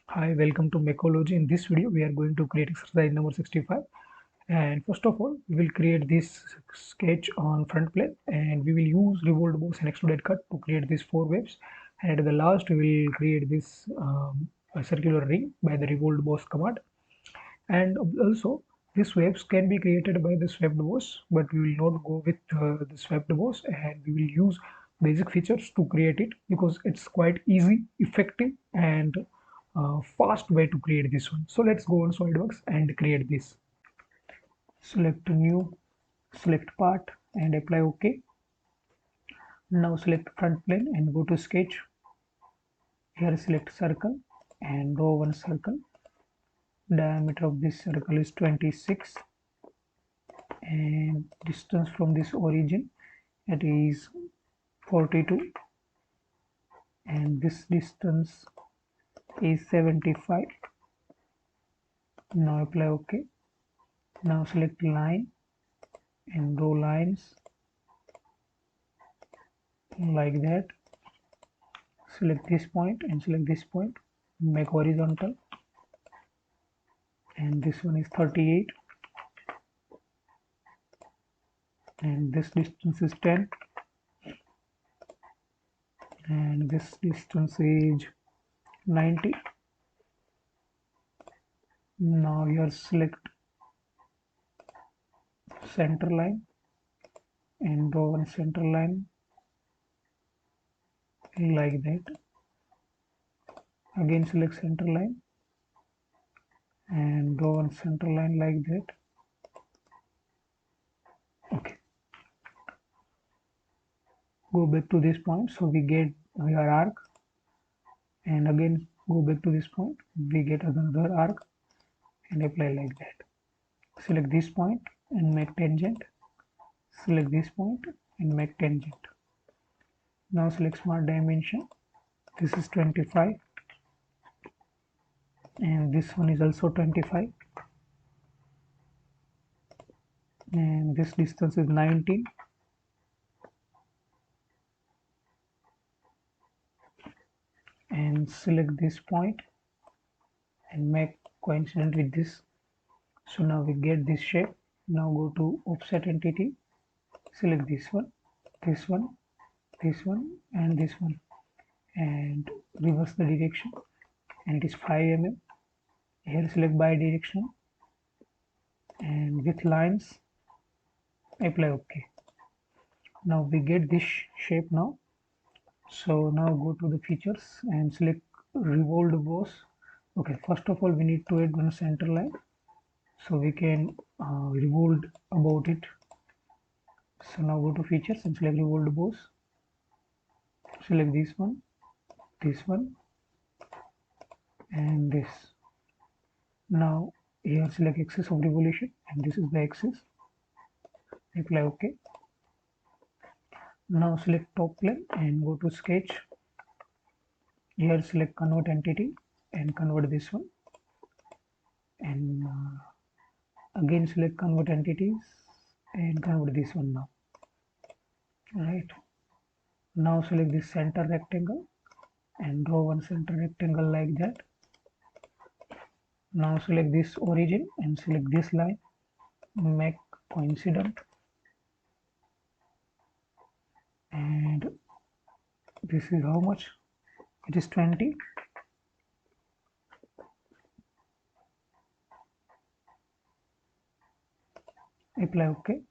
Hi, welcome to MECHOLOGY. In this video, we are going to create exercise number 65. And first of all, we will create this sketch on front plane and we will use revolved boss and extruded cut to create these four waves. And at the last, we will create this a circular ring by the revolved boss command. And also, these waves can be created by the swept boss, but we will not go with the swept boss and we will use basic features to create it because it's quite easy, effective, and fast way to create this one. So let's go on SolidWorks and create this. Select new, select part and apply OK. Now select front plane and go to sketch. Here select circle and draw one circle. Diameter of this circle is 26 and distance from this origin it is 42 and this distance is 75. Now apply OK. Now select line and draw lines like that. Select this point and select this point, make horizontal, and this one is 38 and this distance is 10 and this distance is 90. Now here select center line and draw one center line like that. Again select center line and draw one center line like that. Okay, go back to this point, so we get our arc, and again go back to this point, we get another arc and apply like that. Select this point and make tangent. Select this point and make tangent. Now select smart dimension. This is 25 and this one is also 25 and this distance is 19 and select this point and make coincident with this. So now we get this shape. Now go to offset entity, select this one, this one, this one and this one and reverse the direction and it is 5 mm. Here select bi-directional and with lines apply OK. Now we get this shape now. So now go to the features and select revolved boss. Okay, first of all we need to add one center line so we can revolve about it. So now go to features and select revolved boss. Select this one and this. Now here select axis of revolution and this is the axis. Apply OK. Now select top plane and go to sketch. Here select convert entity and convert this one and again select convert entities and convert this one now. Right, now select this center rectangle and draw one center rectangle like that. Now select this origin and select this line, make coincident and this is how much, it is 20. Apply OK.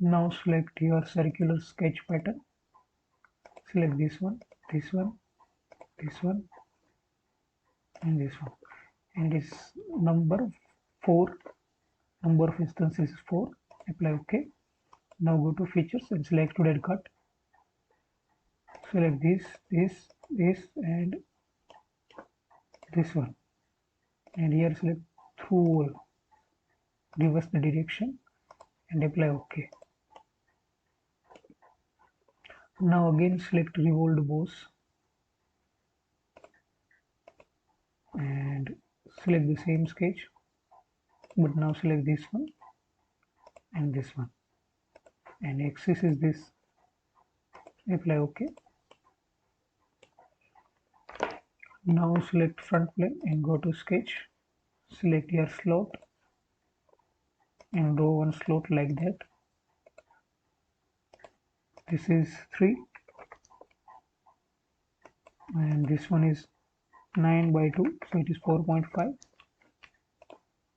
Now select your circular sketch pattern, select this one, this one, this one and this one and this number 4, number of instances is 4. Apply OK. Now go to features and select extruded cut. Select this and this one and here select through, reverse the direction and apply OK. Now again select revolved boss and select the same sketch, but now select this one and this one and axis is this. Apply OK. Now select front plane and go to sketch. Select your slot and draw one slot like that. This is 3 and this one is 9 by 2, so it is 4.5.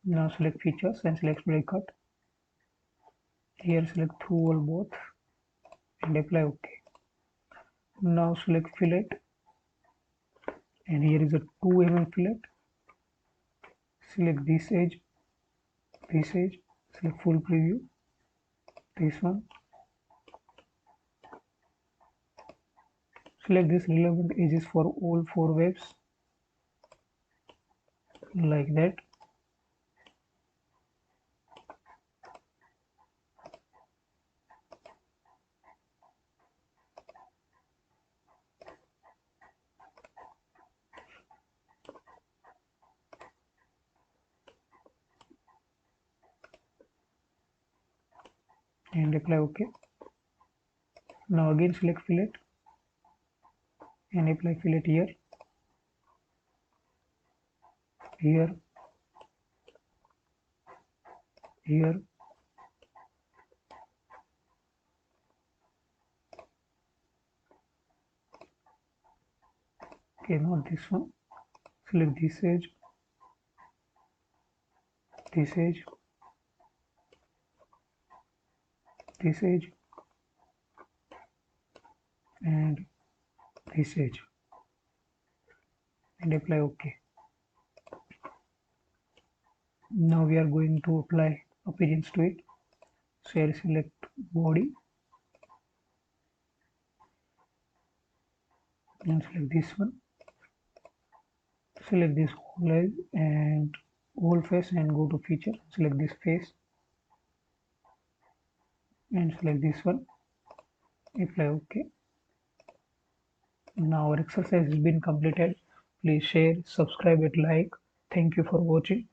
Now select features and select extrude cut. Here select through all both and apply OK. Now select fillet and here is a 2 mm fillet. Select this edge, select full preview, this one. Select this relevant edges for all 4 waves like that. And apply OK. Now again select fillet and apply fillet here, here, here. Okay, not this one. Select this edge, this edge, this edge, and this edge, and apply OK. Now we are going to apply appearance to it. So I'll select body and select this one. Select this whole edge and whole face and go to feature. Select this face and select this one. Apply OK. Now our exercise has been completed. Please share, subscribe, and like. Thank you for watching.